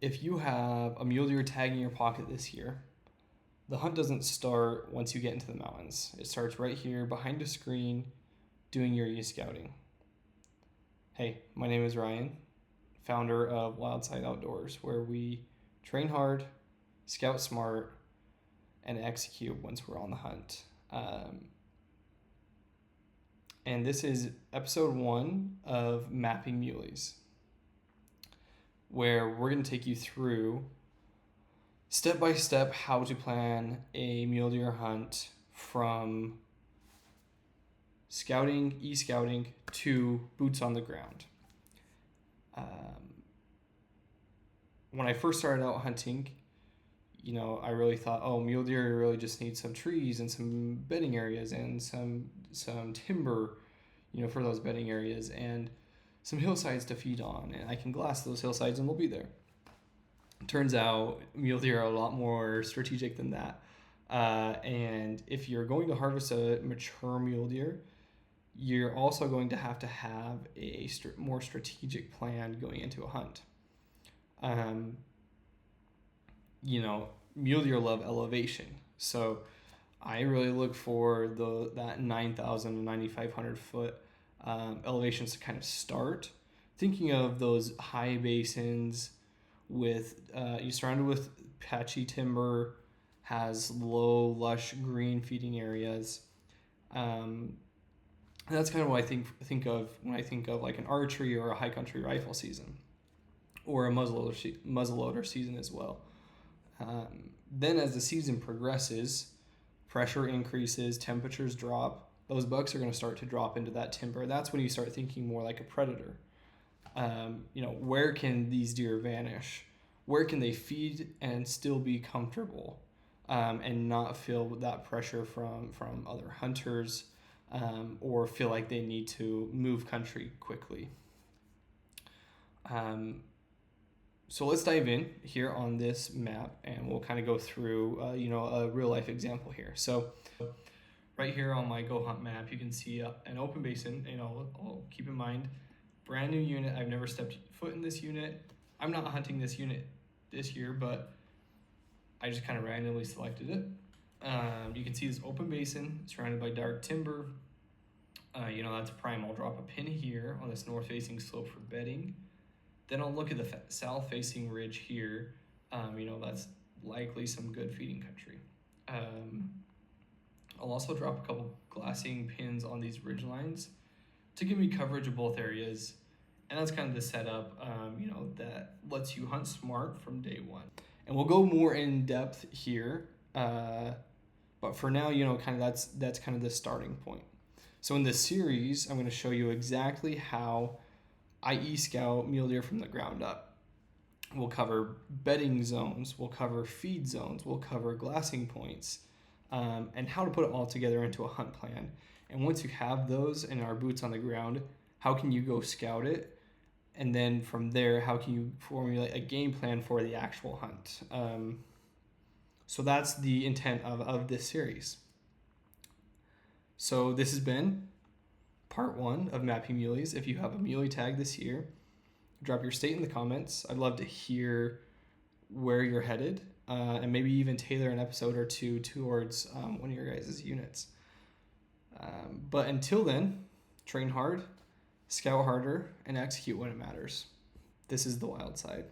if you have a mule deer tag in your pocket this year, the hunt doesn't start once you get into the mountains. It starts right here behind a screen doing your e-scouting. Hey, my name is Ryan, founder of Wildeside Outdoors, where we train hard, scout smart, and execute once we're on the hunt. And this is episode 1 of Mapping Muleys, where we're going to take you through step by step how to plan a mule deer hunt from scouting, e-scouting, to boots on the ground. When I first started out hunting, I really thought, mule deer really just need some trees and some bedding areas and some timber, for those bedding areas and some hillsides to feed on, and I can glass those hillsides and they'll be there. Turns out mule deer are a lot more strategic than that. And if you're going to harvest a mature mule deer, you're also going to have a more strategic plan going into a hunt. Mule deer love elevation. So I really look for that 9,000 to 9,500 foot elevations to kind of start. Thinking of those high basins with you surrounded with patchy timber, has low, lush green feeding areas. That's kind of what I think of when I think of like an archery or a high country rifle season, or a muzzleloader season as well. Then as the season progresses, pressure increases, temperatures drop, those bucks are going to start to drop into that timber. That's when you start thinking more like a predator. Where can these deer vanish? Where can they feed and still be comfortable, and not feel that pressure from other hunters, or feel like they need to move country quickly? So let's dive in here on this map, and we'll kind of go through, a real life example here. So right here on my GOHUNT map, you can see an open basin. I'll keep in mind, brand new unit. I've never stepped foot in this unit. I'm not hunting this unit this year, but I just kind of randomly selected it. You can see this open basin surrounded by dark timber. That's prime. I'll drop a pin here on this north-facing slope for bedding. Then I'll look at the south-facing ridge here. That's likely some good feeding country. I'll also drop a couple glassing pins on these ridge lines to give me coverage of both areas. And that's kind of the setup, that lets you hunt smart from day one. And we'll go more in depth here. But for now, that's kind of the starting point. So in this series, I'm going to show you exactly how I e-scout mule deer from the ground up. We'll cover bedding zones, we'll cover feed zones, we'll cover glassing points, and how to put it all together into a hunt plan. And once you have those and our boots on the ground, how can you go scout it? And then from there, how can you formulate a game plan for the actual hunt? So that's the intent of this series. So this has been part 1 of Mapping Muleys. If you have a muley tag this year, drop your state in the comments. I'd love to hear where you're headed, and maybe even tailor an episode or two towards one of your guys' units. But until then, train hard, scout harder, and execute when it matters. This is the Wild Side.